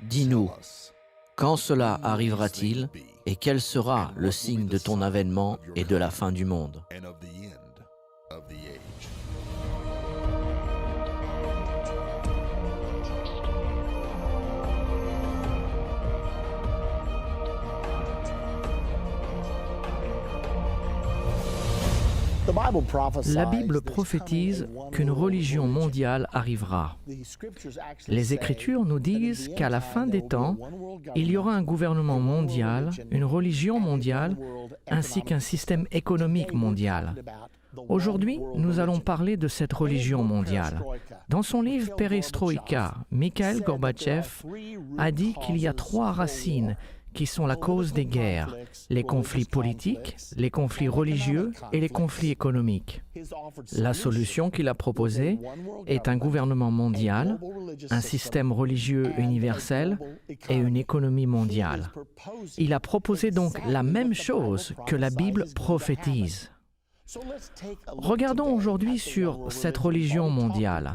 Dis-nous, quand cela arrivera-t-il et quel sera le signe de ton avènement et de la fin du monde? La Bible prophétise qu'une religion mondiale arrivera. Les Écritures nous disent qu'à la fin des temps, il y aura un gouvernement mondial, une religion mondiale, ainsi qu'un système économique mondial. Aujourd'hui, nous allons parler de cette religion mondiale. Dans son livre Perestroïka, Mikhail Gorbatchev a dit qu'il y a 3 racines qui sont la cause des guerres, les conflits politiques, les conflits religieux et les conflits économiques. La solution qu'il a proposée est un gouvernement mondial, un système religieux universel et une économie mondiale. Il a proposé donc la même chose que la Bible prophétise. Regardons aujourd'hui sur cette religion mondiale.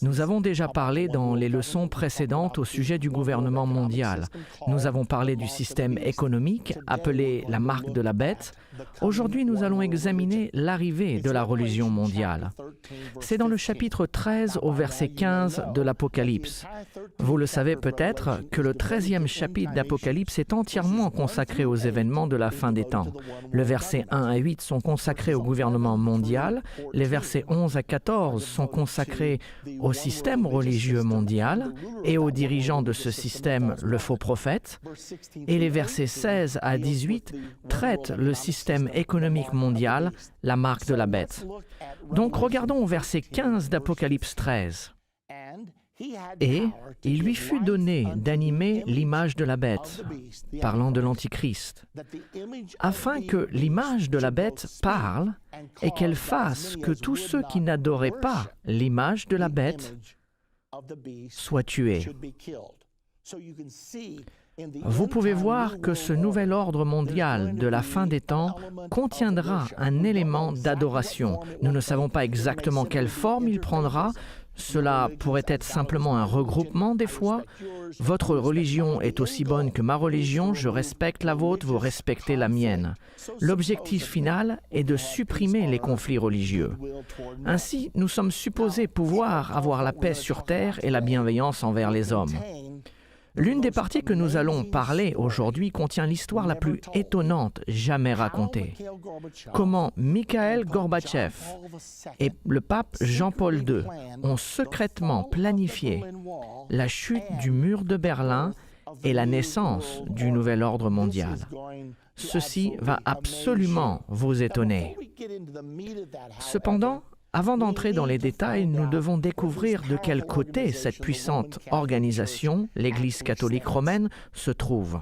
Nous avons déjà parlé dans les leçons précédentes au sujet du gouvernement mondial. Nous avons parlé du système économique, appelé la marque de la bête. Aujourd'hui, nous allons examiner l'arrivée de la religion mondiale. C'est dans le chapitre 13 au verset 15 de l'Apocalypse. Vous le savez peut-être que le 13e chapitre d'Apocalypse est entièrement consacré aux événements de la fin des temps. Le verset 1 à 8 sont consacrés au gouvernement mondial, les versets 11 à 14 sont consacrés au système religieux mondial et aux dirigeants de ce système, le faux prophète, et les versets 16 à 18 traitent le système économique mondial, la marque de la bête. Donc regardons au verset 15 d'Apocalypse 13. Et il lui fut donné d'animer l'image de la bête, parlant de l'Antichrist, afin que l'image de la bête parle et qu'elle fasse que tous ceux qui n'adoraient pas l'image de la bête soient tués. Vous pouvez voir que ce nouvel ordre mondial de la fin des temps contiendra un élément d'adoration. Nous ne savons pas exactement quelle forme il prendra. Cela pourrait être simplement un regroupement des fois. Votre religion est aussi bonne que ma religion, je respecte la vôtre, vous respectez la mienne. L'objectif final est de supprimer les conflits religieux. Ainsi, nous sommes supposés pouvoir avoir la paix sur terre et la bienveillance envers les hommes. L'une des parties que nous allons parler aujourd'hui contient l'histoire la plus étonnante jamais racontée. Comment Mikhail Gorbatchev et le pape Jean-Paul II ont secrètement planifié la chute du mur de Berlin et la naissance du nouvel ordre mondial. Ceci va absolument vous étonner. Cependant, avant d'entrer dans les détails, nous devons découvrir de quel côté cette puissante organisation, l'Église catholique romaine, se trouve.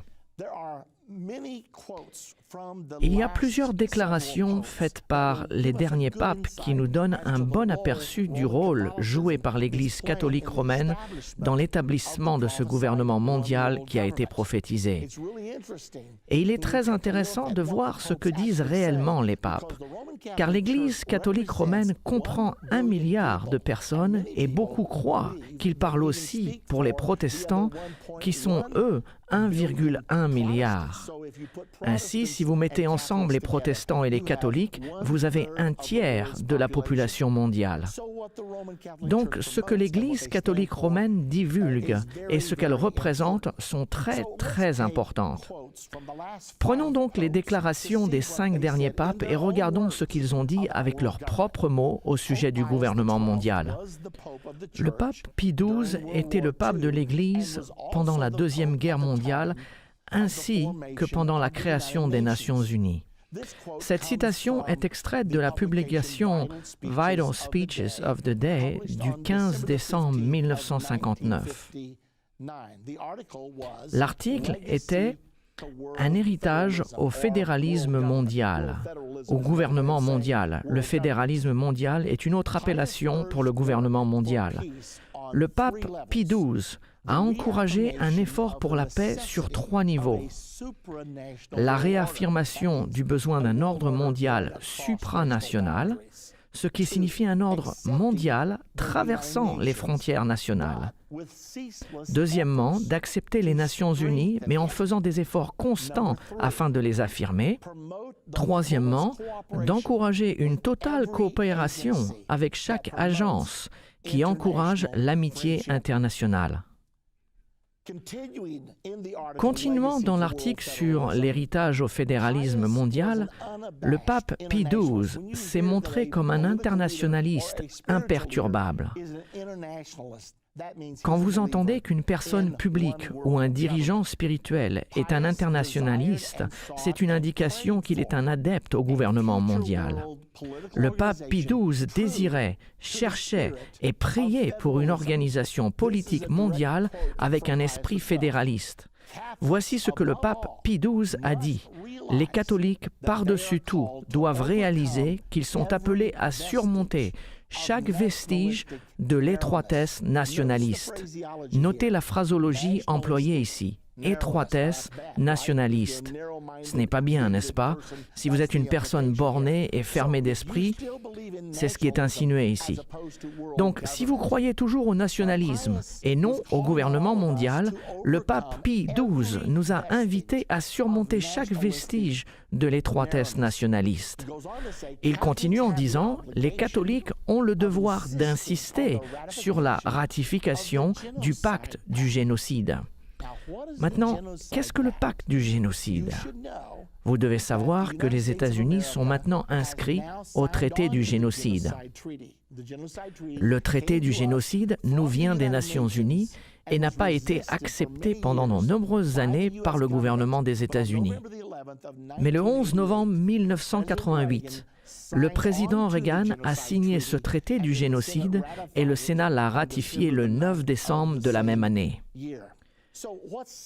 Il y a plusieurs déclarations faites par les derniers papes qui nous donnent un bon aperçu du rôle joué par l'Église catholique romaine dans l'établissement de ce gouvernement mondial qui a été prophétisé. Et il est très intéressant de voir ce que disent réellement les papes, car l'Église catholique romaine comprend 1 milliard de personnes et beaucoup croient qu'il parle aussi pour les protestants qui sont, eux, 1,1 milliard. Ainsi, si vous mettez ensemble les protestants et les catholiques, vous avez 1/3 de la population mondiale. Donc, ce que l'Église catholique romaine divulgue et ce qu'elle représente sont très importantes. Prenons donc les déclarations des 5 derniers papes et regardons ce qu'ils ont dit avec leurs propres mots au sujet du gouvernement mondial. Le pape Pie XII était le pape de l'Église pendant la Deuxième Guerre mondiale ainsi que pendant la création des Nations Unies. Cette citation est extraite de la publication Vital Speeches of the Day du 15 décembre 1959. L'article était un héritage au fédéralisme mondial, au gouvernement mondial. Le fédéralisme mondial est une autre appellation pour le gouvernement mondial. Le pape Pie XII a encouragé un effort pour la paix sur 3 niveaux. La réaffirmation du besoin d'un ordre mondial supranational, ce qui signifie un ordre mondial traversant les frontières nationales. Deuxièmement, d'accepter les Nations Unies, mais en faisant des efforts constants afin de les affirmer. Troisièmement, d'encourager une totale coopération avec chaque agence qui encourage l'amitié internationale. Continuant dans l'article sur l'héritage au fédéralisme mondial, le pape Pie XII s'est montré comme un internationaliste imperturbable. Quand vous entendez qu'une personne publique ou un dirigeant spirituel est un internationaliste, c'est une indication qu'il est un adepte au gouvernement mondial. Le pape Pie XII désirait, cherchait et priait pour une organisation politique mondiale avec un esprit fédéraliste. Voici ce que le pape Pie XII a dit. Les catholiques, par-dessus tout, doivent réaliser qu'ils sont appelés à surmonter chaque vestige de l'étroitesse nationaliste. Notez la phrasologie employée ici. Étroitesse nationaliste. Ce n'est pas bien, n'est-ce pas? Si vous êtes une personne bornée et fermée d'esprit, c'est ce qui est insinué ici. Donc, si vous croyez toujours au nationalisme et non au gouvernement mondial, le pape Pie XII nous a invités à surmonter chaque vestige de l'étroitesse nationaliste. Il continue en disant « Les catholiques ont le devoir d'insister sur la ratification du pacte du génocide ». Maintenant, qu'est-ce que le pacte du génocide? Vous devez savoir que les États-Unis sont maintenant inscrits au traité du génocide. Le traité du génocide nous vient des Nations Unies et n'a pas été accepté pendant de nombreuses années par le gouvernement des États-Unis. Mais le 11 novembre 1988, le président Reagan a signé ce traité du génocide et le Sénat l'a ratifié le 9 décembre de la même année.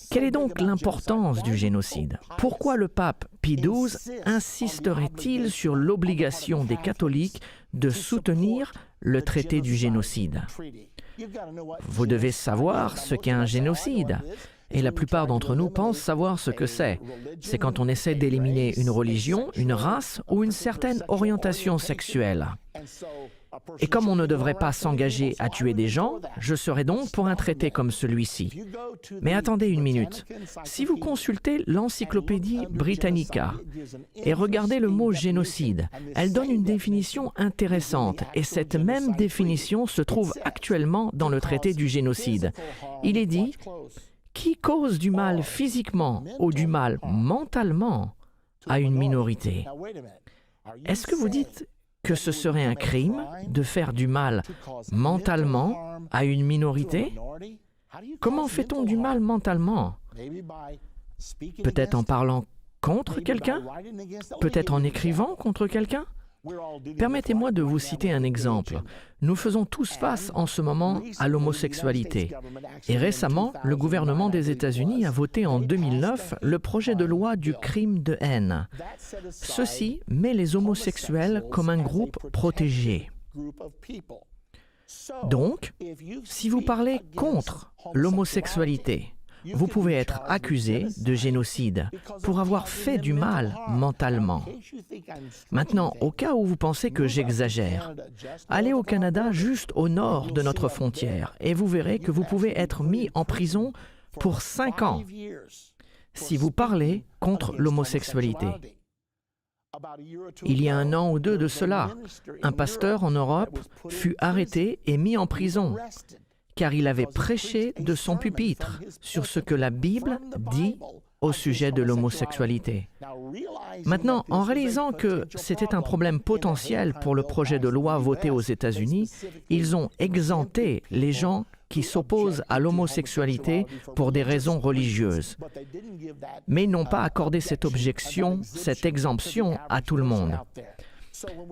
Quelle est donc l'importance du génocide? Pourquoi le pape Pie XII insisterait-il sur l'obligation des catholiques de soutenir le traité du génocide? Vous devez savoir ce qu'est un génocide. Et la plupart d'entre nous pensent savoir ce que c'est. C'est quand on essaie d'éliminer une religion, une race ou une certaine orientation sexuelle. Et comme on ne devrait pas s'engager à tuer des gens, je serais donc pour un traité comme celui-ci. Mais attendez une minute. Si vous consultez l'Encyclopédie Britannica et regardez le mot génocide, elle donne une définition intéressante et cette même définition se trouve actuellement dans le traité du génocide. Il est dit « qui cause du mal physiquement ou du mal mentalement à une minorité ». Est-ce que vous dites que ce serait un crime de faire du mal mentalement à une minorité? Comment fait-on du mal mentalement? Peut-être en parlant contre quelqu'un? Peut-être en écrivant contre quelqu'un? Permettez-moi de vous citer un exemple. Nous faisons tous face en ce moment à l'homosexualité. Et récemment, le gouvernement des États-Unis a voté en 2009 le projet de loi du crime de haine. Ceci met les homosexuels comme un groupe protégé. Donc, si vous parlez contre l'homosexualité, vous pouvez être accusé de génocide pour avoir fait du mal mentalement. Maintenant, au cas où vous pensez que j'exagère, allez au Canada juste au nord de notre frontière et vous verrez que vous pouvez être mis en prison pour 5 ans si vous parlez contre l'homosexualité. Il y a 1 an ou 2 de cela, un pasteur en Europe fut arrêté et mis en prison car il avait prêché de son pupitre sur ce que la Bible dit au sujet de l'homosexualité. Maintenant, en réalisant que c'était un problème potentiel pour le projet de loi voté aux États-Unis, ils ont exempté les gens qui s'opposent à l'homosexualité pour des raisons religieuses. Mais ils n'ont pas accordé cette exemption à tout le monde.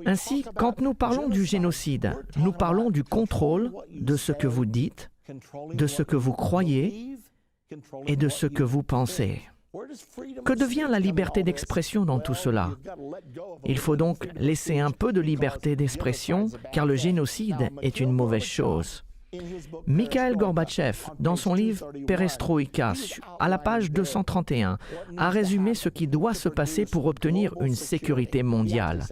Ainsi, quand nous parlons du génocide, nous parlons du contrôle de ce que vous dites, de ce que vous croyez et de ce que vous pensez. Que devient la liberté d'expression dans tout cela? Il faut donc laisser un peu de liberté d'expression, car le génocide est une mauvaise chose. Mikhail Gorbatchev, dans son livre Perestroïka, à la page 231, a résumé ce qui doit se passer pour obtenir une sécurité mondiale.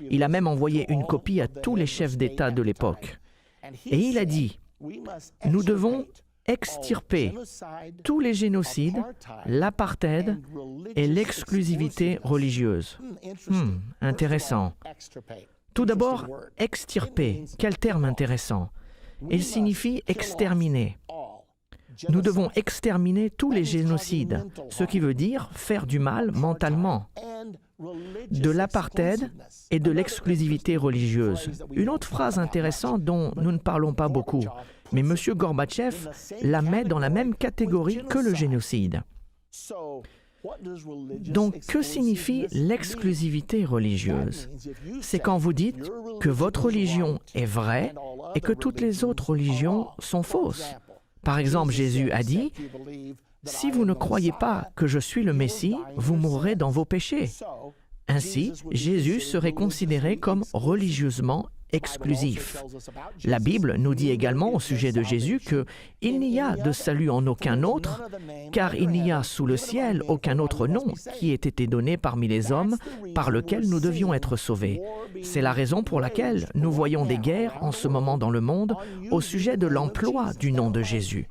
Il a même envoyé une copie à tous les chefs d'État de l'époque. Et il a dit, « Nous devons extirper tous les génocides, l'apartheid et l'exclusivité religieuse. » Intéressant. Tout d'abord, extirper. Quel terme intéressant. Il signifie exterminer. Nous devons exterminer tous les génocides, ce qui veut dire faire du mal mentalement, de l'apartheid et de l'exclusivité religieuse. Une autre phrase intéressante dont nous ne parlons pas beaucoup, mais M. Gorbatchev la met dans la même catégorie que le génocide. Donc, que signifie l'exclusivité religieuse? C'est quand vous dites que votre religion est vraie et que toutes les autres religions sont fausses. Par exemple, Jésus a dit, « Si vous ne croyez pas que je suis le Messie, vous mourrez dans vos péchés. » Ainsi, Jésus serait considéré comme religieusement exclusif. La Bible nous dit également au sujet de Jésus qu'il n'y a de salut en aucun autre, car il n'y a sous le ciel aucun autre nom qui ait été donné parmi les hommes par lequel nous devions être sauvés. C'est la raison pour laquelle nous voyons des guerres en ce moment dans le monde au sujet de l'emploi du nom de Jésus.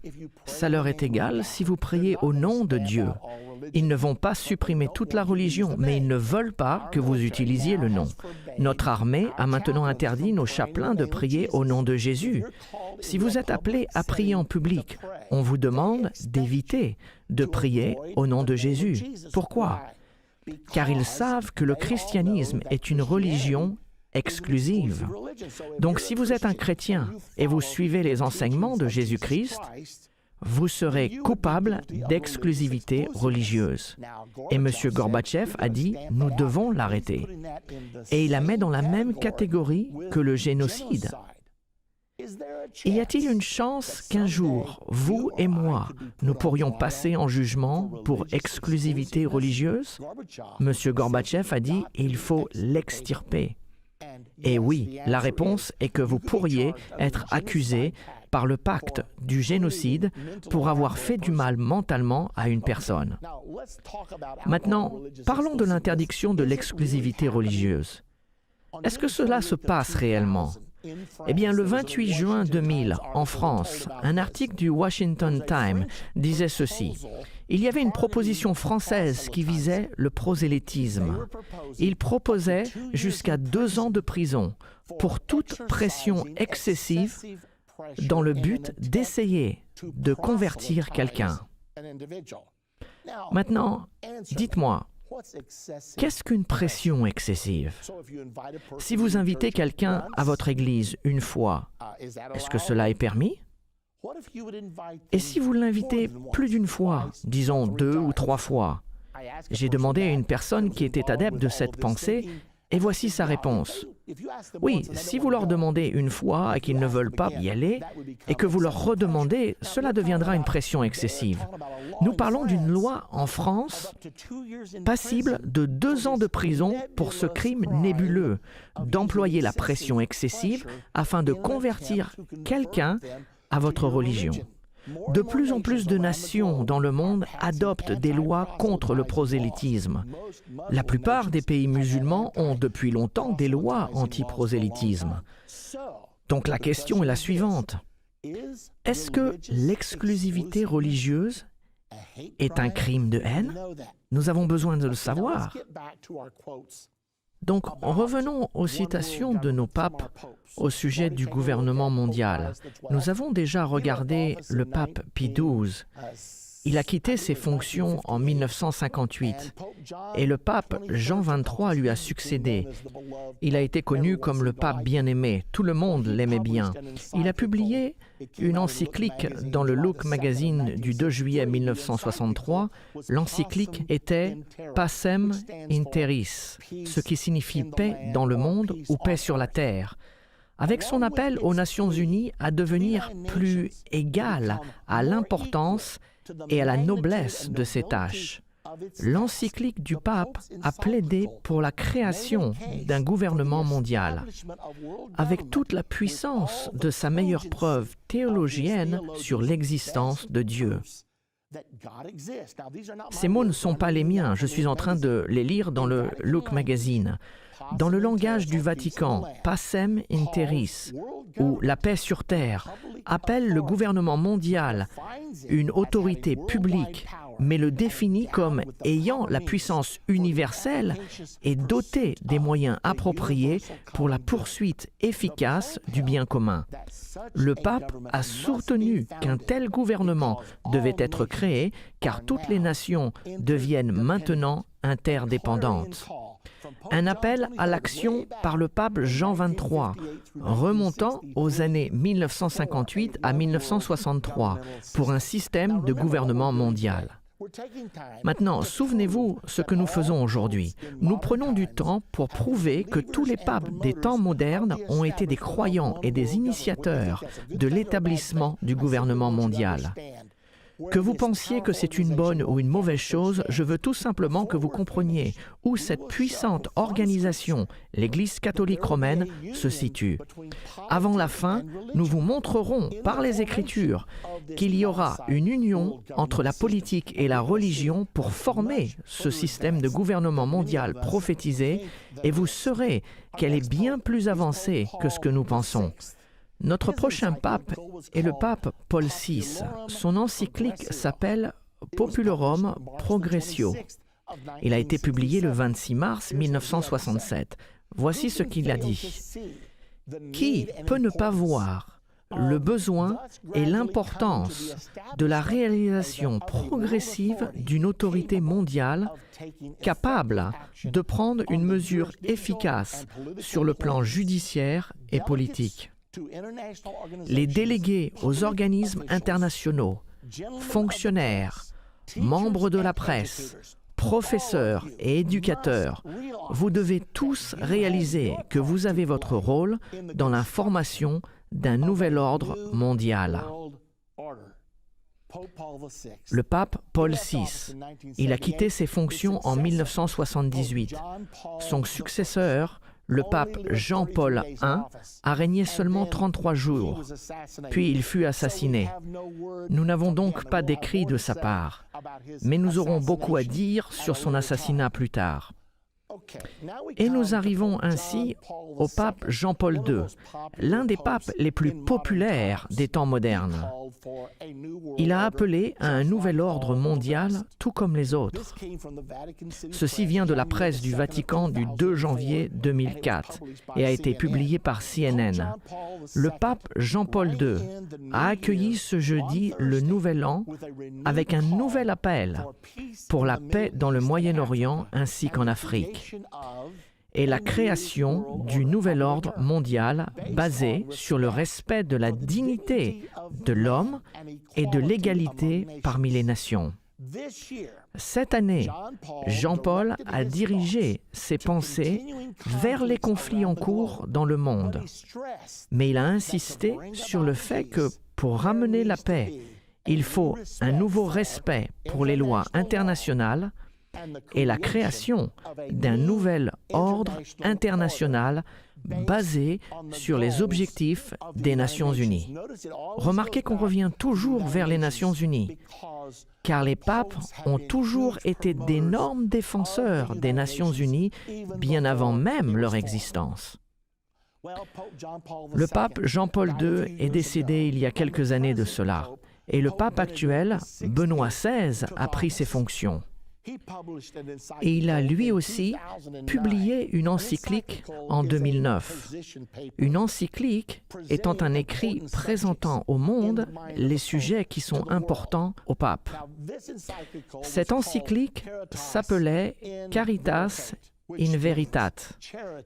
Ça leur est égal si vous priez au nom de Dieu. Ils ne vont pas supprimer toute la religion, mais ils ne veulent pas que vous utilisiez le nom. Notre armée a maintenant interdit nos chapelains de prier au nom de Jésus. Si vous êtes appelés à prier en public, on vous demande d'éviter de prier au nom de Jésus. Pourquoi? Car ils savent que le christianisme est une religion exclusive. Donc si vous êtes un chrétien et vous suivez les enseignements de Jésus-Christ, vous serez coupable d'exclusivité religieuse. Et M. Gorbatchev a dit, nous devons l'arrêter. Et il la met dans la même catégorie que le génocide. Y a-t-il une chance qu'un jour, vous et moi, nous pourrions passer en jugement pour exclusivité religieuse? M. Gorbatchev a dit, il faut l'extirper. Et oui, la réponse est que vous pourriez être accusé par le pacte du génocide pour avoir fait du mal mentalement à une personne. Maintenant, parlons de l'interdiction de l'exclusivité religieuse. Est-ce que cela se passe réellement? Eh bien, le 28 juin 2000, en France, un article du Washington Times disait ceci. Il y avait une proposition française qui visait le prosélytisme. Il proposait jusqu'à 2 ans de prison pour toute pression excessive dans le but d'essayer de convertir quelqu'un. Maintenant, dites-moi, qu'est-ce qu'une pression excessive? Si vous invitez quelqu'un à votre église une fois, est-ce que cela est permis? Et si vous l'invitez plus d'une fois, disons 2 ou 3 fois? J'ai demandé à une personne qui était adepte de cette pensée, et voici sa réponse. Oui, si vous leur demandez une fois et qu'ils ne veulent pas y aller, et que vous leur redemandez, cela deviendra une pression excessive. Nous parlons d'une loi en France passible de 2 ans de prison pour ce crime nébuleux, d'employer la pression excessive afin de convertir quelqu'un à votre religion. De plus en plus de nations dans le monde adoptent des lois contre le prosélytisme. La plupart des pays musulmans ont depuis longtemps des lois anti-prosélytisme. Donc la question est la suivante. Est-ce que l'exclusivité religieuse est un crime de haine? Nous avons besoin de le savoir. Donc, revenons aux citations de nos papes au sujet du gouvernement mondial. Nous avons déjà regardé le pape Pie XII. Il a quitté ses fonctions en 1958 et le pape Jean XXIII lui a succédé. Il a été connu comme le pape bien-aimé. Tout le monde l'aimait bien. Il a publié une encyclique dans le Look Magazine du 2 juillet 1963. L'encyclique était « Pacem in terris », ce qui signifie « paix dans le monde » ou « paix sur la terre ». Avec son appel aux Nations Unies à devenir plus égales à l'importance et à la noblesse de ses tâches. l'encyclique du pape a plaidé pour la création d'un gouvernement mondial, avec toute la puissance de sa meilleure preuve théologienne sur l'existence de Dieu. Ces mots ne sont pas les miens, je suis en train de les lire dans le Look Magazine. Dans le langage du Vatican, Pacem in Terris, ou la paix sur terre, appelle le gouvernement mondial une autorité publique, mais le définit comme ayant la puissance universelle et doté des moyens appropriés pour la poursuite efficace du bien commun. Le pape a soutenu qu'un tel gouvernement devait être créé car toutes les nations deviennent maintenant interdépendantes. Un appel à l'action par le pape Jean XXIII, remontant aux années 1958 à 1963, pour un système de gouvernement mondial. Maintenant, souvenez-vous ce que nous faisons aujourd'hui. Nous prenons du temps pour prouver que tous les papes des temps modernes ont été des croyants et des initiateurs de l'établissement du gouvernement mondial. Que vous pensiez que c'est une bonne ou une mauvaise chose, je veux tout simplement que vous compreniez où cette puissante organisation, l'Église catholique romaine, se situe. Avant la fin, nous vous montrerons par les Écritures qu'il y aura une union entre la politique et la religion pour former ce système de gouvernement mondial prophétisé, et vous saurez qu'elle est bien plus avancée que ce que nous pensons. Notre prochain pape est le pape Paul VI. Son encyclique s'appelle Populorum Progressio. Il a été publié le 26 mars 1967. Voici ce qu'il a dit. « Qui peut ne pas voir le besoin et l'importance de la réalisation progressive d'une autorité mondiale capable de prendre une mesure efficace sur le plan judiciaire et politique ? Les délégués aux organismes internationaux, fonctionnaires, membres de la presse, professeurs et éducateurs, vous devez tous réaliser que vous avez votre rôle dans la formation d'un nouvel ordre mondial. Le pape Paul VI, il a quitté ses fonctions en 1978. Son successeur, le pape Jean-Paul I, a régné seulement 33 jours, puis il fut assassiné. Nous n'avons donc pas d'écrit de sa part, mais nous aurons beaucoup à dire sur son assassinat plus tard. Et nous arrivons ainsi au pape Jean-Paul II, l'un des papes les plus populaires des temps modernes. Il a appelé à un nouvel ordre mondial, tout comme les autres. Ceci vient de la presse du Vatican du 2 janvier 2004 et a été publié par CNN. Le pape Jean-Paul II a accueilli ce jeudi le Nouvel An avec un nouvel appel pour la paix dans le Moyen-Orient ainsi qu'en Afrique et la création du nouvel ordre mondial basé sur le respect de la dignité de l'homme et de l'égalité parmi les nations. Cette année, Jean-Paul a dirigé ses pensées vers les conflits en cours dans le monde, mais il a insisté sur le fait que pour ramener la paix, il faut un nouveau respect pour les lois internationales et la création d'un nouvel ordre international basé sur les objectifs des Nations Unies. Remarquez qu'on revient toujours vers les Nations Unies, car les papes ont toujours été d'énormes défenseurs des Nations Unies bien avant même leur existence. Le pape Jean-Paul II est décédé il y a quelques années de cela, et le pape actuel, Benoît XVI, a pris ses fonctions. Et il a lui aussi publié une encyclique en 2009. Une encyclique étant un écrit présentant au monde les sujets qui sont importants au pape. Cette encyclique s'appelait Caritas in Veritate,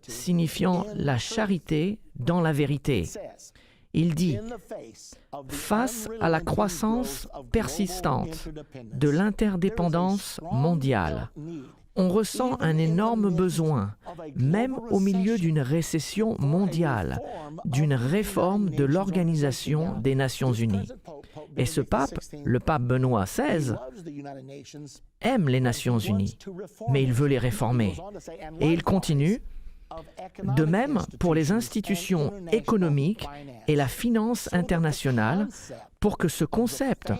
signifiant la charité dans la vérité. Il dit « Face à la croissance persistante de l'interdépendance mondiale, on ressent un énorme besoin, même au milieu d'une récession mondiale, d'une réforme de l'Organisation des Nations Unies. Et ce pape, le pape Benoît XVI, aime les Nations Unies, mais il veut les réformer. Et il continue, de même pour les institutions économiques et la finance internationale, pour que ce concept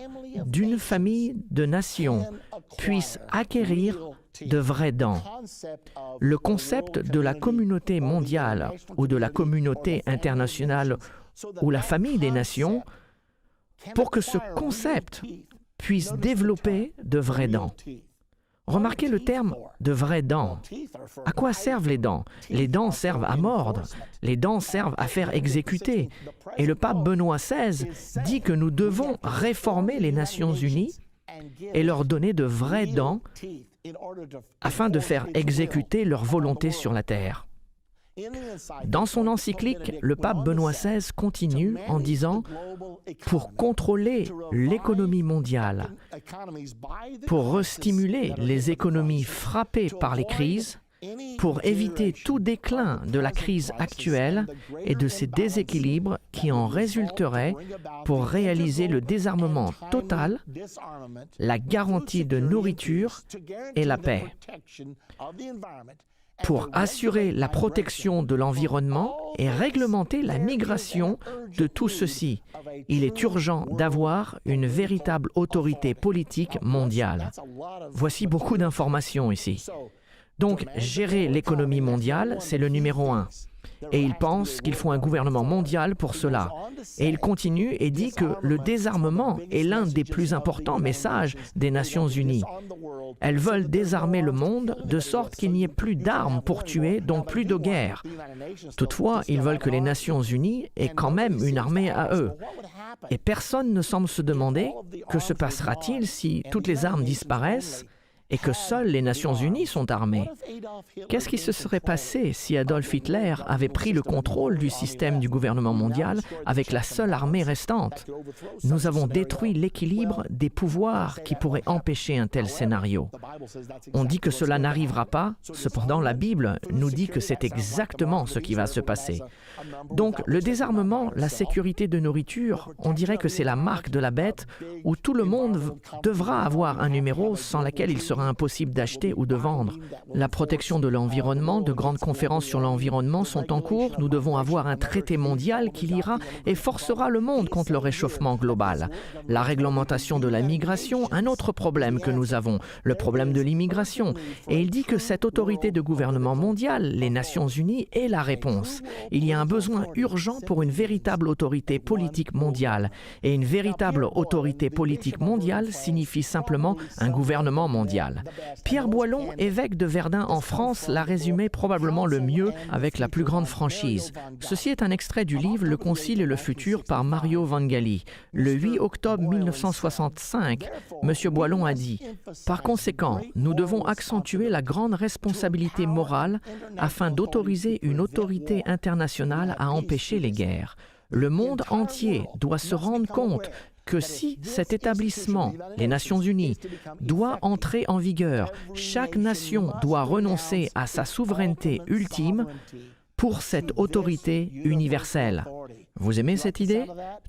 d'une famille de nations puisse acquérir de vraies dents. Le concept de la communauté mondiale ou de la communauté internationale ou la famille des nations, pour que ce concept puisse développer de vraies dents. Remarquez le terme de vraies dents. À quoi servent les dents? Les dents servent à mordre, les dents servent à faire exécuter. Et le pape Benoît XVI dit que nous devons réformer les Nations Unies et leur donner de vraies dents afin de faire exécuter leur volonté sur la terre. Dans son encyclique, le pape Benoît XVI continue en disant « Pour contrôler l'économie mondiale, pour restimuler les économies frappées par les crises, pour éviter tout déclin de la crise actuelle et de ces déséquilibres qui en résulteraient, pour réaliser le désarmement total, la garantie de nourriture et la paix. Pour assurer la protection de l'environnement et réglementer la migration de tout ceci, il est urgent d'avoir une véritable autorité politique mondiale. » Voici beaucoup d'informations ici. Donc, gérer l'économie mondiale, c'est le numéro 1. Et il pense qu'il faut un gouvernement mondial pour cela. Et il continue et dit que le désarmement est l'un des plus importants messages des Nations Unies. Elles veulent désarmer le monde de sorte qu'il n'y ait plus d'armes pour tuer, donc plus de guerre. Toutefois, ils veulent que les Nations Unies aient quand même une armée à eux. Et personne ne semble se demander que se passera-t-il si toutes les armes disparaissent et que seules les Nations Unies sont armées. Qu'est-ce qui se serait passé si Adolf Hitler avait pris le contrôle du système du gouvernement mondial avec la seule armée restante? Nous avons détruit l'équilibre des pouvoirs qui pourraient empêcher un tel scénario. On dit que cela n'arrivera pas, cependant la Bible nous dit que c'est exactement ce qui va se passer. Donc le désarmement, la sécurité de nourriture, on dirait que c'est la marque de la bête où tout le monde devra avoir un numéro sans laquelle il sera impossible d'acheter ou de vendre. La protection de l'environnement, de grandes conférences sur l'environnement sont en cours. Nous devons avoir un traité mondial qui lira et forcera le monde contre le réchauffement global. La réglementation de la migration, un autre problème que nous avons, le problème de l'immigration. Et il dit que cette autorité de gouvernement mondial, les Nations Unies, est la réponse. Il y a un besoin urgent pour une véritable autorité politique mondiale. Et une véritable autorité politique mondiale signifie simplement un gouvernement mondial. Pierre Boillon, évêque de Verdun en France, l'a résumé probablement le mieux avec la plus grande franchise. Ceci est un extrait du livre « Le Concile et le futur » par Mario Vangali. Le 8 octobre 1965, M. Boillon a dit « Par conséquent, nous devons accentuer la grande responsabilité morale afin d'autoriser une autorité internationale à empêcher les guerres. Le monde entier doit se rendre compte que si cet établissement, les Nations Unies, doit entrer en vigueur, chaque nation doit renoncer à sa souveraineté ultime pour cette autorité universelle. » Vous aimez cette idée?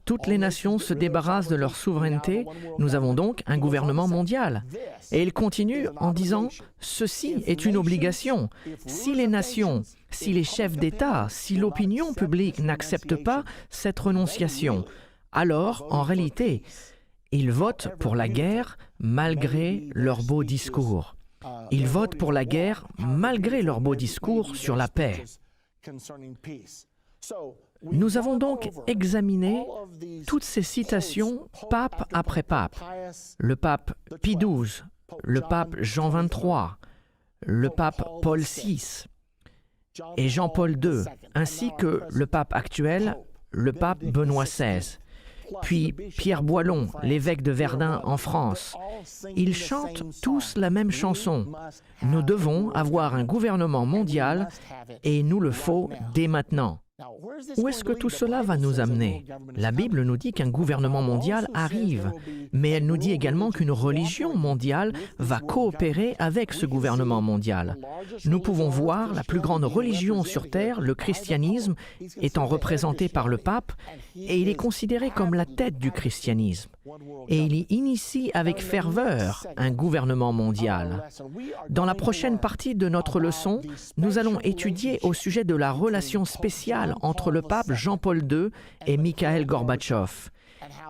Toutes les nations se débarrassent de leur souveraineté. Nous avons donc un gouvernement mondial. Et il continue en disant « Ceci est une obligation. Si les nations, si les chefs d'État, si l'opinion publique n'acceptent pas cette renonciation, alors, en réalité, ils votent pour la guerre malgré leurs beaux discours. Ils votent pour la guerre malgré leurs beaux discours sur la paix. Nous avons donc examiné toutes ces citations pape après pape. Le pape Pie XII, le pape Jean XXIII, le pape Paul VI et Jean-Paul II, ainsi que le pape actuel, le pape Benoît XVI. Puis Pierre Boillon, l'évêque de Verdun en France. Ils chantent tous la même chanson. Nous devons avoir un gouvernement mondial et il nous le faut dès maintenant. Où est-ce que tout cela va nous amener? La Bible nous dit qu'un gouvernement mondial arrive, mais elle nous dit également qu'une religion mondiale va coopérer avec ce gouvernement mondial. Nous pouvons voir la plus grande religion sur Terre, le christianisme, étant représenté par le pape, et il est considéré comme la tête du christianisme. Et il y initie avec ferveur un gouvernement mondial. Dans la prochaine partie de notre leçon, nous allons étudier au sujet de la relation spéciale entre le pape Jean-Paul II et Mikhaïl Gorbatchev,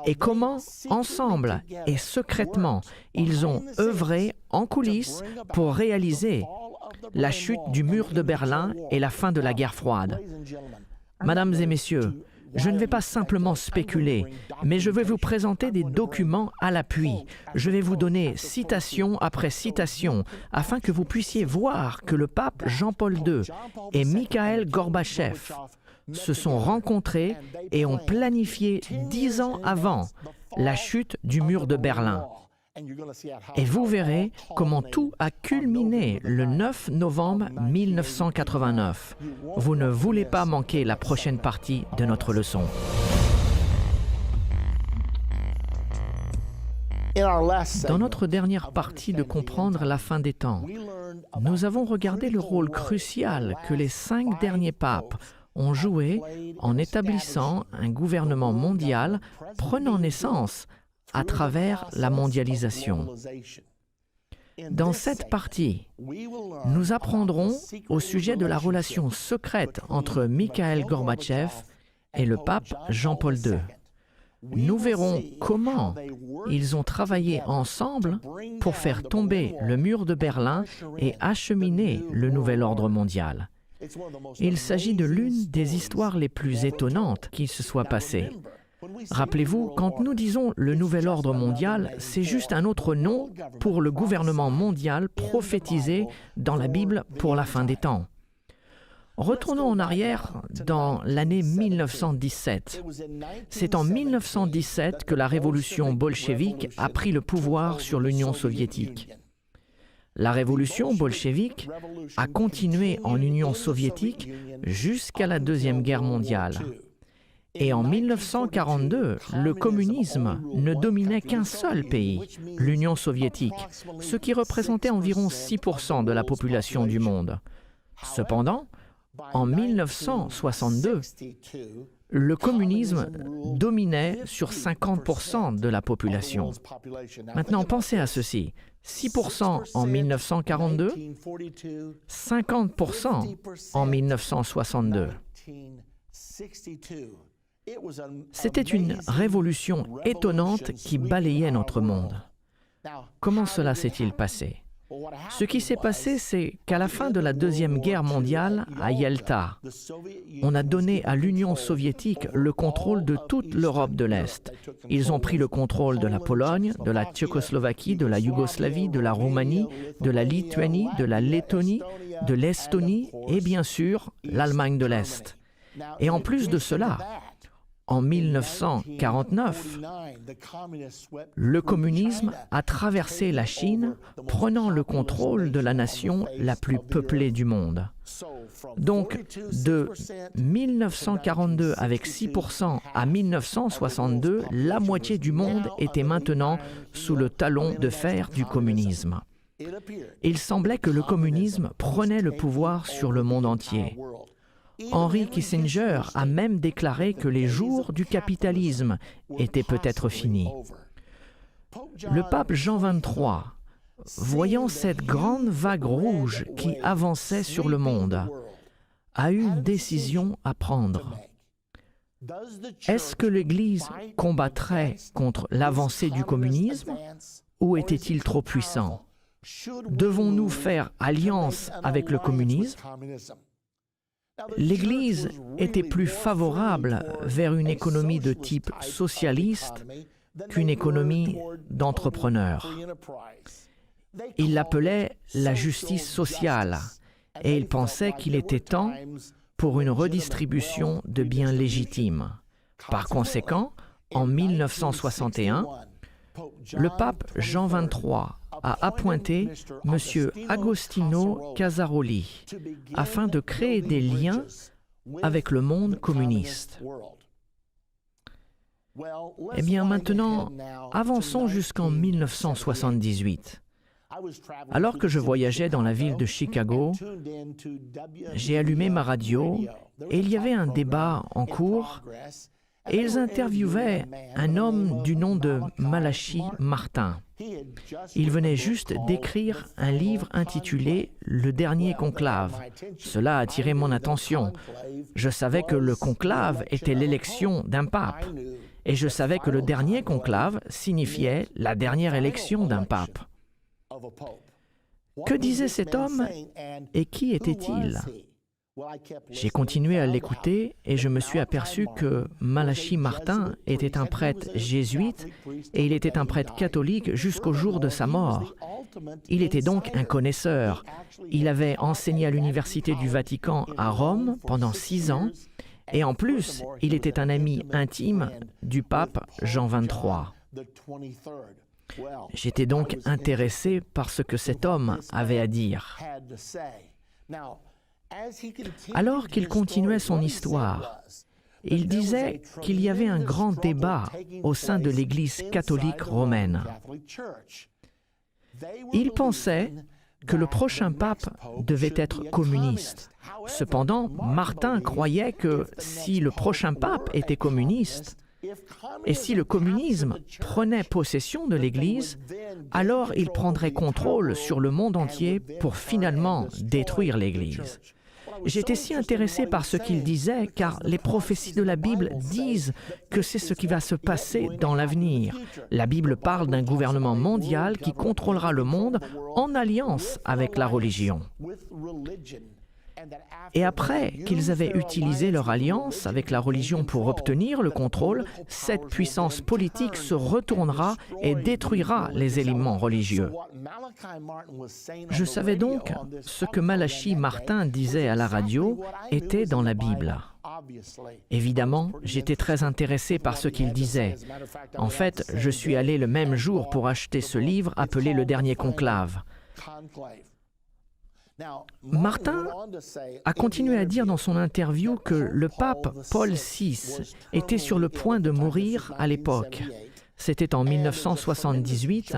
et comment, ensemble et secrètement, ils ont œuvré en coulisses pour réaliser la chute du mur de Berlin et la fin de la guerre froide. Mesdames et messieurs, je ne vais pas simplement spéculer, mais je vais vous présenter des documents à l'appui. Je vais vous donner citation après citation, afin que vous puissiez voir que le pape Jean-Paul II et Mikhaïl Gorbatchev se sont rencontrés et ont planifié 10 ans avant la chute du mur de Berlin. Et vous verrez comment tout a culminé le 9 novembre 1989. Vous ne voulez pas manquer la prochaine partie de notre leçon. Dans notre dernière partie de Comprendre la fin des temps, nous avons regardé le rôle crucial que les 5 derniers papes ont joué en établissant un gouvernement mondial prenant naissance à travers la mondialisation. Dans cette partie, nous apprendrons au sujet de la relation secrète entre Mikhaïl Gorbatchev et le pape Jean-Paul II. Nous verrons comment ils ont travaillé ensemble pour faire tomber le mur de Berlin et acheminer le nouvel ordre mondial. Il s'agit de l'une des histoires les plus étonnantes qui se soit passée. Rappelez-vous, quand nous disons le nouvel ordre mondial, c'est juste un autre nom pour le gouvernement mondial prophétisé dans la Bible pour la fin des temps. Retournons en arrière dans l'année 1917. C'est en 1917 que la révolution bolchevique a pris le pouvoir sur l'Union soviétique. La révolution bolchevique a continué en Union soviétique jusqu'à la Deuxième Guerre mondiale. Et en 1942, le communisme ne dominait qu'un seul pays, l'Union soviétique, ce qui représentait environ 6% de la population du monde. Cependant, en 1962, le communisme dominait sur 50% de la population. Maintenant, pensez à ceci. 6% en 1942, 50% en 1962. C'était une révolution étonnante qui balayait notre monde. Comment cela s'est-il passé? Ce qui s'est passé, c'est qu'à la fin de la Deuxième Guerre mondiale, à Yalta, on a donné à l'Union soviétique le contrôle de toute l'Europe de l'Est. Ils ont pris le contrôle de la Pologne, de la Tchécoslovaquie, de la Yougoslavie, de la Roumanie, de la Lituanie, de la Lettonie, de l'Estonie et bien sûr l'Allemagne de l'Est. Et en plus de cela, en 1949, le communisme a traversé la Chine, prenant le contrôle de la nation la plus peuplée du monde. Donc, de 1942 avec 6% à 1962, la moitié du monde était maintenant sous le talon de fer du communisme. Il semblait que le communisme prenait le pouvoir sur le monde entier. Henry Kissinger a même déclaré que les jours du capitalisme étaient peut-être finis. Le pape Jean XXIII, voyant cette grande vague rouge qui avançait sur le monde, a eu une décision à prendre. Est-ce que l'Église combattrait contre l'avancée du communisme ou était-il trop puissant? Devons-nous faire alliance avec le communisme? L'Église était plus favorable vers une économie de type socialiste qu'une économie d'entrepreneurs. Il l'appelait la justice sociale et il pensait qu'il était temps pour une redistribution de biens légitimes. Par conséquent, en 1961, le pape Jean XXIII a appointé M. Agostino Casaroli afin de créer des liens avec le monde communiste. Eh bien maintenant, avançons jusqu'en 1978. Alors que je voyageais dans la ville de Chicago, j'ai allumé ma radio et il y avait un débat en cours et ils interviewaient un homme du nom de Malachi Martin. Il venait juste d'écrire un livre intitulé « Le dernier conclave ». Cela a attiré mon attention. Je savais que le conclave était l'élection d'un pape. Et je savais que le dernier conclave signifiait la dernière élection d'un pape. Que disait cet homme et qui était-il? J'ai continué à l'écouter et je me suis aperçu que Malachi Martin était un prêtre jésuite et il était un prêtre catholique jusqu'au jour de sa mort. Il était donc un connaisseur. Il avait enseigné à l'Université du Vatican à Rome pendant 6 ans et en plus, il était un ami intime du pape Jean XXIII. J'étais donc intéressé par ce que cet homme avait à dire. Alors qu'il continuait son histoire, il disait qu'il y avait un grand débat au sein de l'Église catholique romaine. Il pensait que le prochain pape devait être communiste. Cependant, Martin croyait que si le prochain pape était communiste, et si le communisme prenait possession de l'Église, alors il prendrait contrôle sur le monde entier pour finalement détruire l'Église. J'étais si intéressé par ce qu'il disait, car les prophéties de la Bible disent que c'est ce qui va se passer dans l'avenir. La Bible parle d'un gouvernement mondial qui contrôlera le monde en alliance avec la religion. Et après qu'ils avaient utilisé leur alliance avec la religion pour obtenir le contrôle, cette puissance politique se retournera et détruira les éléments religieux. Je savais donc ce que Malachi Martin disait à la radio était dans la Bible. Évidemment, j'étais très intéressé par ce qu'il disait. En fait, je suis allé le même jour pour acheter ce livre appelé « Le dernier conclave ». Martin a continué à dire dans son interview que le pape Paul VI était sur le point de mourir à l'époque. C'était en 1978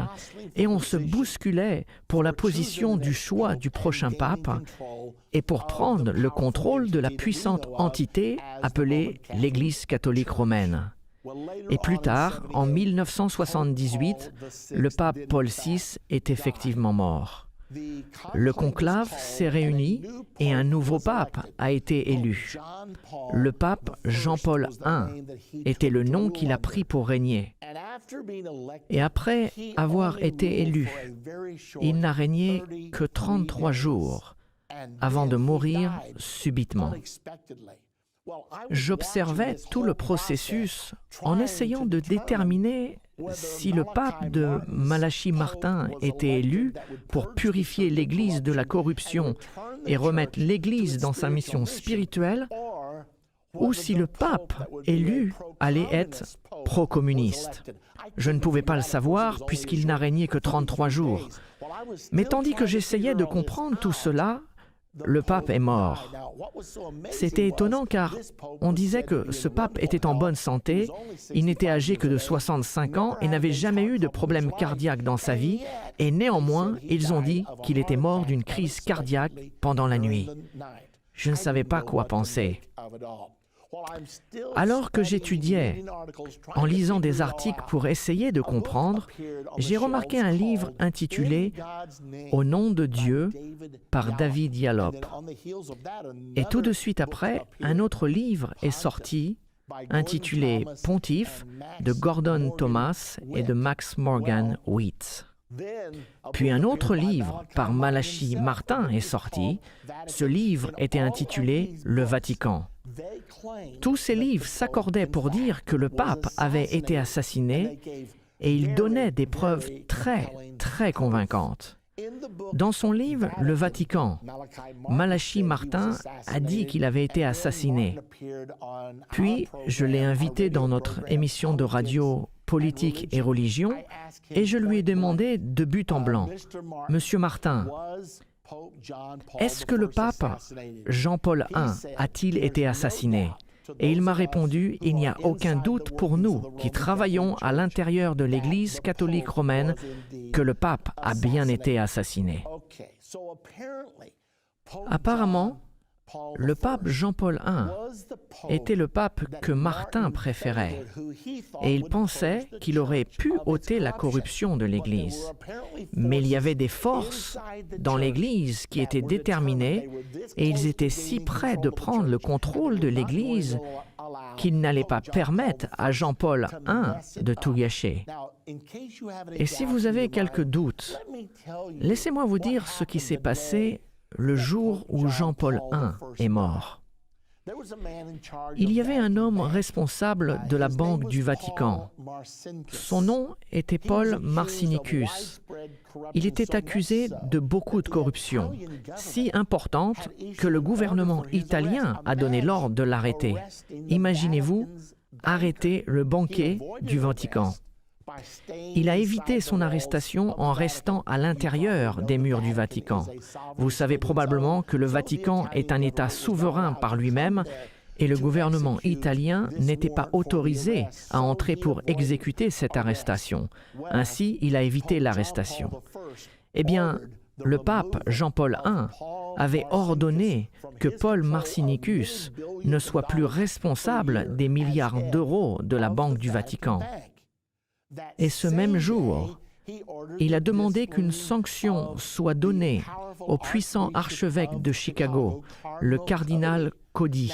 et on se bousculait pour la position du choix du prochain pape et pour prendre le contrôle de la puissante entité appelée l'Église catholique romaine. Et plus tard, en 1978, le pape Paul VI est effectivement mort. Le conclave s'est réuni et un nouveau pape a été élu. Le pape Jean-Paul I était le nom qu'il a pris pour régner. Et après avoir été élu, il n'a régné que 33 jours avant de mourir subitement. J'observais tout le processus en essayant de déterminer si le pape de Malachi Martin était élu pour purifier l'Église de la corruption et remettre l'Église dans sa mission spirituelle, ou si le pape élu allait être pro-communiste. Je ne pouvais pas le savoir puisqu'il n'a régné que 33 jours. Mais tandis que j'essayais de comprendre tout cela, le pape est mort. C'était étonnant car on disait que ce pape était en bonne santé, il n'était âgé que de 65 ans et n'avait jamais eu de problème cardiaque dans sa vie, et néanmoins, ils ont dit qu'il était mort d'une crise cardiaque pendant la nuit. Je ne savais pas quoi penser. Alors que j'étudiais, en lisant des articles pour essayer de comprendre, j'ai remarqué un livre intitulé « Au nom de Dieu » par David Yallop. Et tout de suite après, un autre livre est sorti intitulé « Pontife » de Gordon Thomas et de Max Morgan Wheat. Puis un autre livre par Malachi Martin est sorti. Ce livre était intitulé « Le Vatican ». Tous ces livres s'accordaient pour dire que le pape avait été assassiné et ils donnaient des preuves très convaincantes. Dans son livre « Le Vatican », Malachi Martin a dit qu'il avait été assassiné. Puis, je l'ai invité dans notre émission de radio Politique et religion et je lui ai demandé de but en blanc « Monsieur Martin, Est-ce que le pape Jean-Paul I a-t-il été assassiné? Et il m'a répondu, il n'y a aucun doute pour nous qui travaillons à l'intérieur de l'Église catholique romaine que le pape a bien été assassiné. Apparemment, le pape Jean-Paul I était le pape que Martin préférait et il pensait qu'il aurait pu ôter la corruption de l'Église. Mais il y avait des forces dans l'Église qui étaient déterminées et ils étaient si près de prendre le contrôle de l'Église qu'ils n'allaient pas permettre à Jean-Paul I de tout gâcher. Et si vous avez quelques doutes, laissez-moi vous dire ce qui s'est passé le jour où Jean-Paul I est mort. Il y avait un homme responsable de la Banque du Vatican. Son nom était Paul Marcinicus. Il était accusé de beaucoup de corruption, si importante que le gouvernement italien a donné l'ordre de l'arrêter. Imaginez-vous, arrêter le banquier du Vatican. Il a évité son arrestation en restant à l'intérieur des murs du Vatican. Vous savez probablement que le Vatican est un État souverain par lui-même et le gouvernement italien n'était pas autorisé à entrer pour exécuter cette arrestation. Ainsi, il a évité l'arrestation. Eh bien, le pape Jean-Paul I avait ordonné que Paul Marcinicus ne soit plus responsable des milliards d'euros de la Banque du Vatican. Et ce même jour, il a demandé qu'une sanction soit donnée au puissant archevêque de Chicago, le cardinal Cody.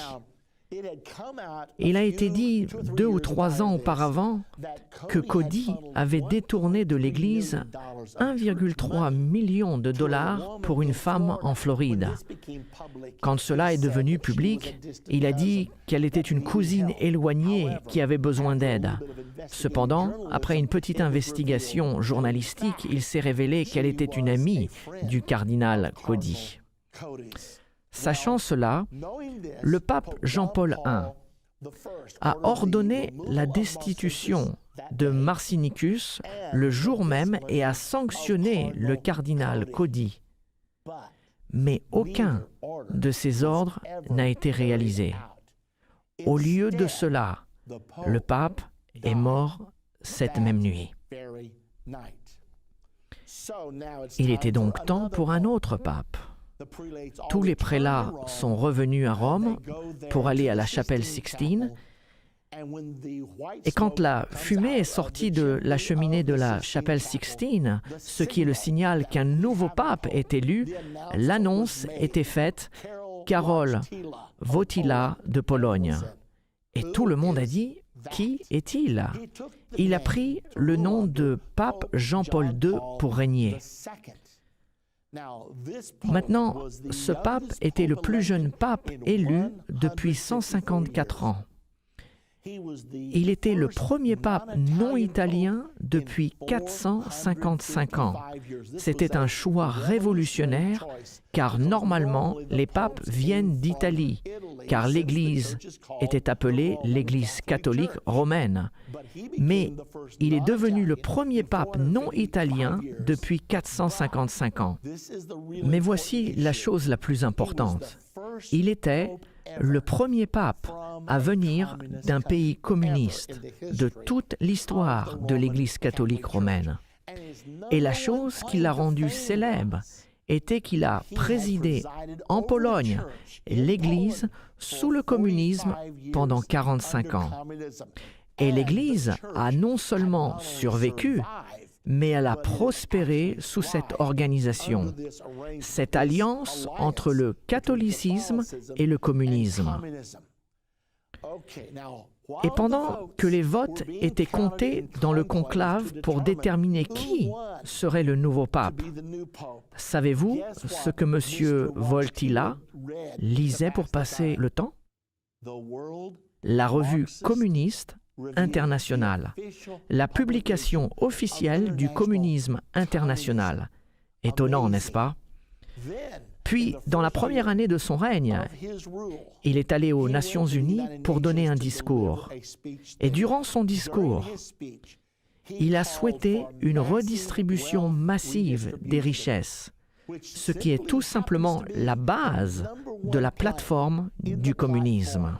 Il a été dit 2 ou 3 ans auparavant que Cody avait détourné de l'Église 1,3 million de dollars pour une femme en Floride. Quand cela est devenu public, il a dit qu'elle était une cousine éloignée qui avait besoin d'aide. Cependant, après une petite investigation journalistique, il s'est révélé qu'elle était une amie du cardinal Cody. Sachant cela, le pape Jean-Paul I a ordonné la destitution de Marcinicus le jour même et a sanctionné le cardinal Cody. Mais aucun de ces ordres n'a été réalisé. Au lieu de cela, le pape est mort cette même nuit. Il était donc temps pour un autre pape. Tous les prélats sont revenus à Rome pour aller à la chapelle Sixtine. Et quand la fumée est sortie de la cheminée de la chapelle Sixtine, ce qui est le signal qu'un nouveau pape est élu, l'annonce était faite: Karol Wojtyła de Pologne. Et tout le monde a dit: qui est-il? Il a pris le nom de pape Jean-Paul II pour régner. Maintenant, ce pape était le plus jeune pape élu depuis 154 ans. Il était le premier pape non italien depuis 455 ans. C'était un choix révolutionnaire car normalement les papes viennent d'Italie, car l'Église était appelée l'Église catholique romaine. Mais il est devenu le premier pape non italien depuis 455 ans. Mais voici la chose la plus importante. Il était le premier pape à venir d'un pays communiste de toute l'histoire de l'Église catholique romaine. Et la chose qui l'a rendu célèbre était qu'il a présidé en Pologne l'Église sous le communisme pendant 45 ans. Et l'Église a non seulement survécu, mais elle a prospéré sous cette organisation, cette alliance entre le catholicisme et le communisme. Et pendant que les votes étaient comptés dans le conclave pour déterminer qui serait le nouveau pape, savez-vous ce que M. Wojtyła lisait pour passer le temps? La revue communiste internationale, la publication officielle du communisme international. Étonnant, n'est-ce pas? Puis, dans la première année de son règne, il est allé aux Nations Unies pour donner un discours. Et durant son discours, il a souhaité une redistribution massive des richesses, ce qui est tout simplement la base de la plateforme du communisme.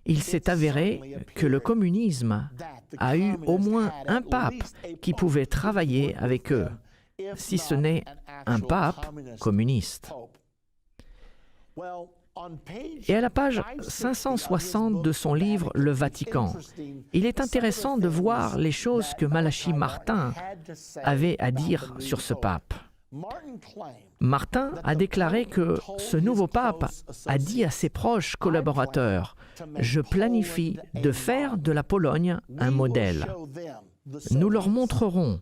Il s'est avéré que le communisme a eu au moins un pape qui pouvait travailler avec eux, si ce n'est un pape communiste. Et à la page 560 de son livre « Le Vatican », il est intéressant de voir les choses que Malachi Martin avait à dire sur ce pape. Martin a déclaré que ce nouveau pape a dit à ses proches collaborateurs « Je planifie de faire de la Pologne un modèle. Nous leur montrerons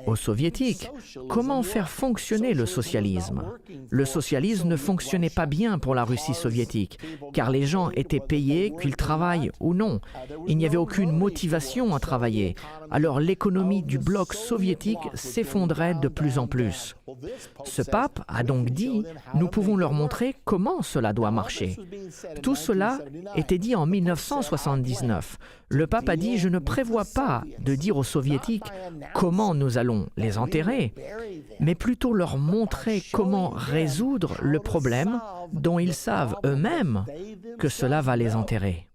aux soviétiques comment faire fonctionner le socialisme. Le socialisme ne fonctionnait pas bien pour la Russie soviétique, car les gens étaient payés, qu'ils travaillent ou non. Il n'y avait aucune motivation à travailler. Alors l'économie du bloc soviétique s'effondrait de plus en plus. Ce pape a donc dit, nous pouvons leur montrer comment cela doit marcher. Tout cela était dit en 1979. Le pape a dit, je ne prévois pas de dire aux soviétiques comment nous allons les enterrer, mais plutôt leur montrer comment résoudre le problème dont ils savent eux-mêmes que cela va les enterrer.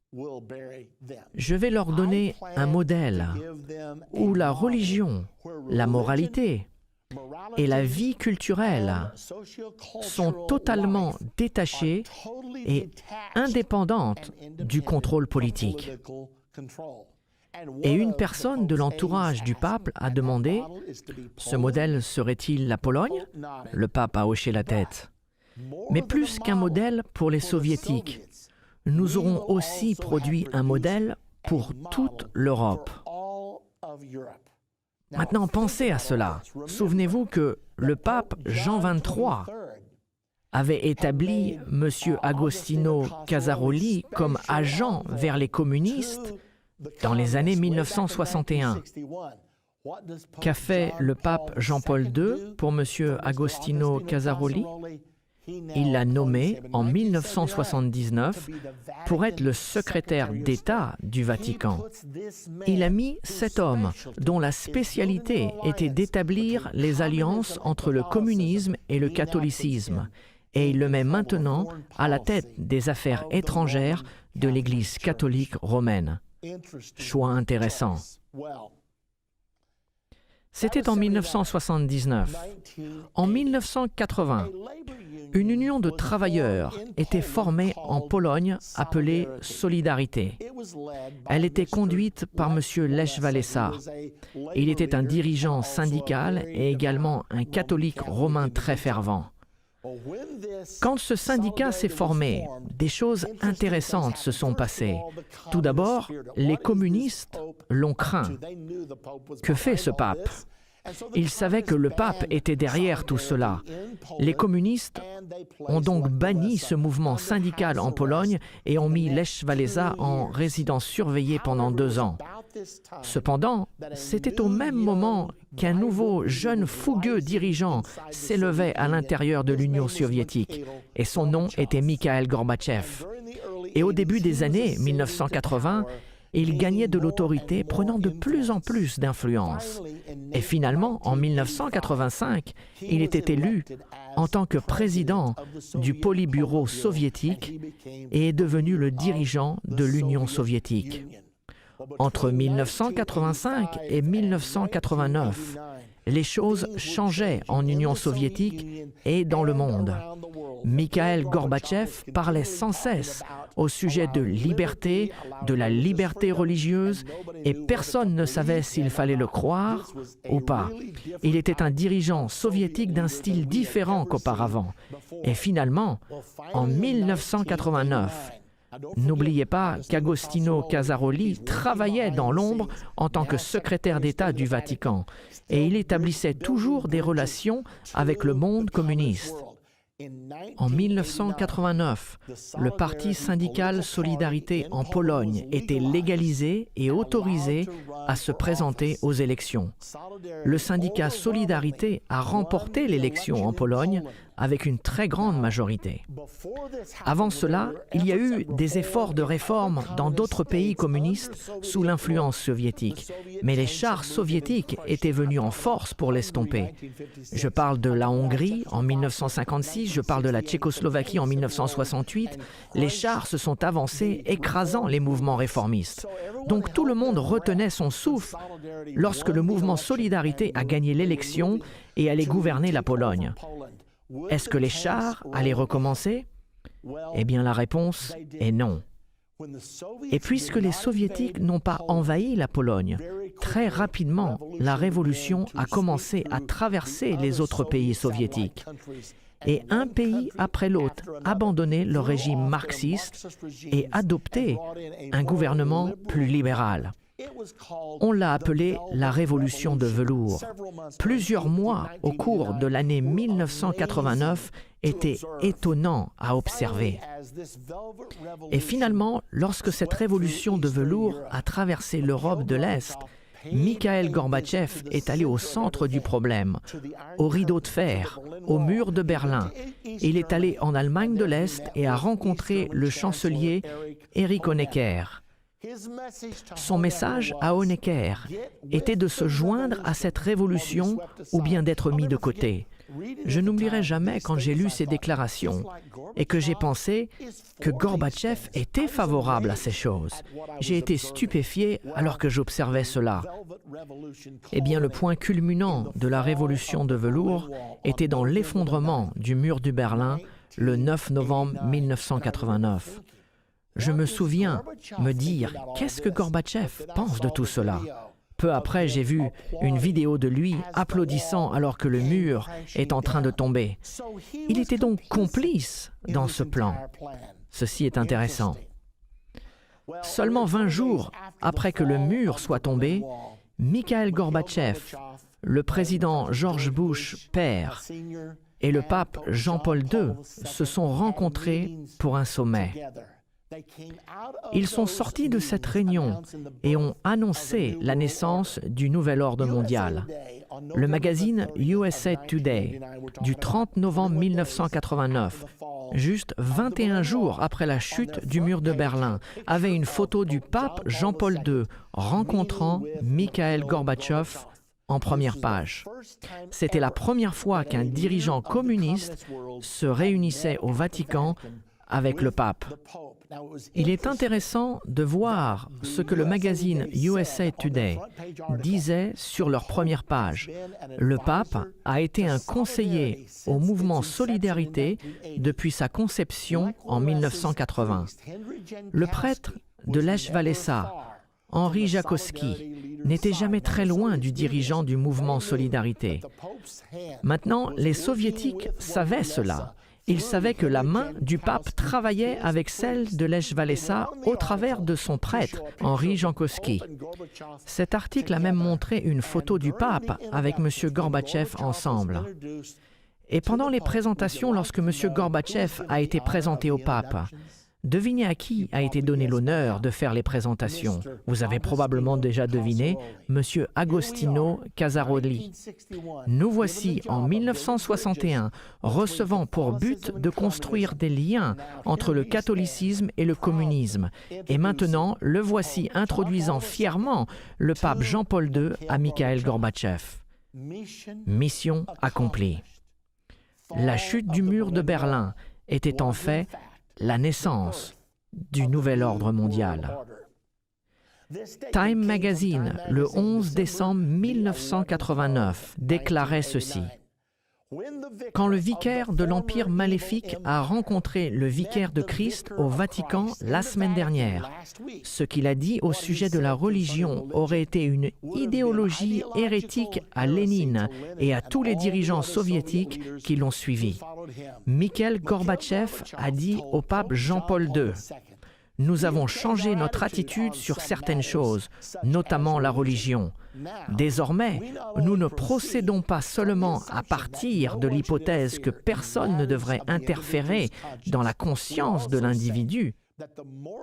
Je vais leur donner un modèle où la religion, la moralité et la vie culturelle sont totalement détachées et indépendantes du contrôle politique. Et une personne de l'entourage du pape a demandé « Ce modèle serait-il la Pologne ?» Le pape a hoché la tête. Mais plus qu'un modèle pour les soviétiques, nous aurons aussi produit un modèle pour toute l'Europe. Maintenant, pensez à cela. Souvenez-vous que le pape Jean XXIII avait établi M. Agostino Casaroli comme agent vers les communistes dans les années 1961. Qu'a fait le pape Jean-Paul II pour M. Agostino Casaroli? Il l'a nommé en 1979 pour être le secrétaire d'État du Vatican. Il a mis cet homme dont la spécialité était d'établir les alliances entre le communisme et le catholicisme, et il le met maintenant à la tête des affaires étrangères de l'Église catholique romaine. Choix intéressant. C'était en 1979. En 1980, une union de travailleurs était formée en Pologne appelée Solidarité. Elle était conduite par M. Lech Walesa. Il était un dirigeant syndical et également un catholique romain très fervent. Quand ce syndicat s'est formé, des choses intéressantes se sont passées. Tout d'abord, les communistes l'ont craint. Que fait ce pape? Ils savaient que le pape était derrière tout cela. Les communistes ont donc banni ce mouvement syndical en Pologne et ont mis Lech Walesa en résidence surveillée pendant 2 ans. Cependant, c'était au même moment qu'un nouveau jeune fougueux dirigeant s'élevait à l'intérieur de l'Union soviétique et son nom était Mikhaïl Gorbatchev. Et au début des années 1980, il gagnait de l'autorité, prenant de plus en plus d'influence. Et finalement, en 1985, il était élu en tant que président du Politburo soviétique et est devenu le dirigeant de l'Union soviétique. Entre 1985 et 1989, les choses changeaient en Union soviétique et dans le monde. Mikhaïl Gorbatchev parlait sans cesse au sujet de liberté, de la liberté religieuse, et personne ne savait s'il fallait le croire ou pas. Il était un dirigeant soviétique d'un style différent qu'auparavant. Et finalement, en 1989, n'oubliez pas qu'Agostino Casaroli travaillait dans l'ombre en tant que secrétaire d'État du Vatican et il établissait toujours des relations avec le monde communiste. En 1989, le parti syndical Solidarité en Pologne était légalisé et autorisé à se présenter aux élections. Le syndicat Solidarité a remporté l'élection en Pologne avec une très grande majorité. Avant cela, il y a eu des efforts de réforme dans d'autres pays communistes sous l'influence soviétique, mais les chars soviétiques étaient venus en force pour l'estomper. Je parle de la Hongrie en 1956, je parle de la Tchécoslovaquie en 1968. Les chars se sont avancés, écrasant les mouvements réformistes. Donc tout le monde retenait son souffle lorsque le mouvement Solidarité a gagné l'élection et allait gouverner la Pologne. Est-ce que les chars allaient recommencer? Eh bien, la réponse est non. Et puisque les Soviétiques n'ont pas envahi la Pologne, très rapidement, la révolution a commencé à traverser les autres pays soviétiques. Et un pays après l'autre abandonnait le régime marxiste et adoptait un gouvernement plus libéral. On l'a appelé la révolution de velours. Plusieurs mois au cours de l'année 1989 étaient étonnants à observer. Et finalement, lorsque cette révolution de velours a traversé l'Europe de l'Est, Mikhaïl Gorbatchev est allé au centre du problème, au rideau de fer, au mur de Berlin. Il est allé en Allemagne de l'Est et a rencontré le chancelier Erich Honecker. Son message à Honecker était de se joindre à cette révolution ou bien d'être mis de côté. Je n'oublierai jamais quand j'ai lu ces déclarations et que j'ai pensé que Gorbatchev était favorable à ces choses. J'ai été stupéfié alors que j'observais cela. Eh bien, le point culminant de la révolution de velours était dans l'effondrement du mur du Berlin le 9 novembre 1989. Je me souviens me dire « Qu'est-ce que Gorbatchev pense de tout cela ?» Peu après, j'ai vu une vidéo de lui applaudissant alors que le mur est en train de tomber. Il était donc complice dans ce plan. Ceci est intéressant. Seulement 20 jours après que le mur soit tombé, Mikhaïl Gorbatchev, le président George Bush père et le pape Jean-Paul II se sont rencontrés pour un sommet. Ils sont sortis de cette réunion et ont annoncé la naissance du nouvel ordre mondial. Le magazine USA Today du 30 novembre 1989, juste 21 jours après la chute du mur de Berlin, avait une photo du pape Jean-Paul II rencontrant Mikhaïl Gorbatchev en première page. C'était la première fois qu'un dirigeant communiste se réunissait au Vatican avec le pape. Il est intéressant de voir ce que le magazine USA Today disait sur leur première page. Le pape a été un conseiller au mouvement Solidarité depuis sa conception en 1980. Le prêtre de Lech Walesa, Henri Jakowski, n'était jamais très loin du dirigeant du mouvement Solidarité. Maintenant, les Soviétiques savaient cela. Ils savaient que la main du pape travaillait avec celle de Lech Walesa au travers de son prêtre, Henri Jakowski. Cet article a même montré une photo du pape avec M. Gorbatchev ensemble. Et pendant les présentations, lorsque M. Gorbatchev a été présenté au pape, devinez à qui a été donné l'honneur de faire les présentations. Vous avez probablement déjà deviné, M. Agostino Casaroli. Nous voici en 1961 recevant pour but de construire des liens entre le catholicisme et le communisme. Et maintenant, le voici introduisant fièrement le pape Jean-Paul II à Mikhaïl Gorbatchev. Mission accomplie. La chute du mur de Berlin était en fait la naissance du nouvel ordre mondial. Time Magazine, le 11 décembre 1989, déclarait ceci. Quand le vicaire de l'Empire maléfique a rencontré le vicaire de Christ au Vatican la semaine dernière, ce qu'il a dit au sujet de la religion aurait été une idéologie hérétique à Lénine et à tous les dirigeants soviétiques qui l'ont suivi. Mikhaïl Gorbatchev a dit au pape Jean-Paul II « Nous avons changé notre attitude sur certaines choses, notamment la religion. Désormais, nous ne procédons pas seulement à partir de l'hypothèse que personne ne devrait interférer dans la conscience de l'individu,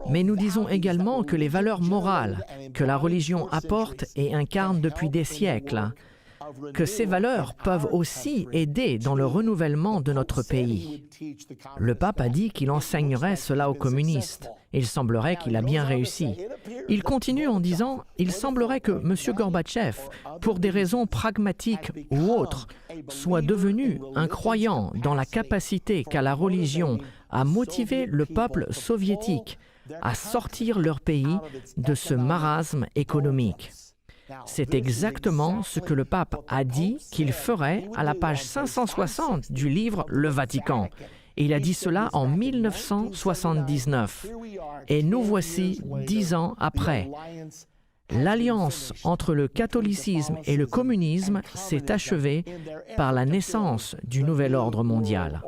mais nous disons également que les valeurs morales que la religion apporte et incarne depuis des siècles que ces valeurs peuvent aussi aider dans le renouvellement de notre pays. Le pape a dit qu'il enseignerait cela aux communistes. Il semblerait qu'il a bien réussi. Il continue en disant « Il semblerait que M. Gorbatchev, pour des raisons pragmatiques ou autres, soit devenu un croyant dans la capacité qu'a la religion à motiver le peuple soviétique à sortir leur pays de ce marasme économique. » C'est exactement ce que le pape a dit qu'il ferait à la page 560 du livre Le Vatican. Et il a dit cela en 1979. Et nous voici 10 ans après. L'alliance entre le catholicisme et le communisme s'est achevée par la naissance du nouvel ordre mondial.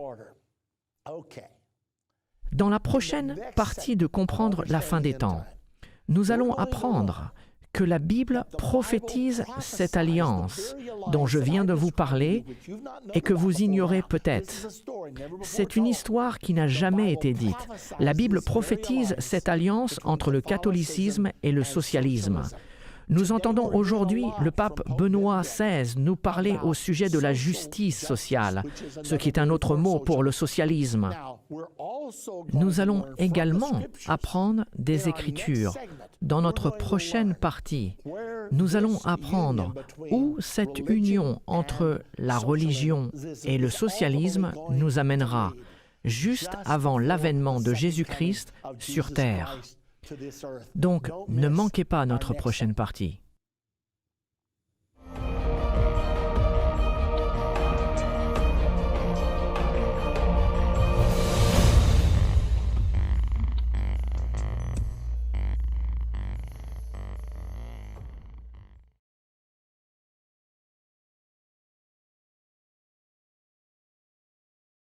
Dans la prochaine partie de Comprendre la fin des temps, nous allons apprendre que la Bible prophétise cette alliance dont je viens de vous parler et que vous ignorez peut-être. C'est une histoire qui n'a jamais été dite. La Bible prophétise cette alliance entre le catholicisme et le socialisme. Nous entendons aujourd'hui le pape Benoît XVI nous parler au sujet de la justice sociale, ce qui est un autre mot pour le socialisme. Nous allons également apprendre des Écritures. Dans notre prochaine partie, nous allons apprendre où cette union entre la religion et le socialisme nous amènera, juste avant l'avènement de Jésus-Christ sur terre. Donc, ne manquez pas notre prochaine partie.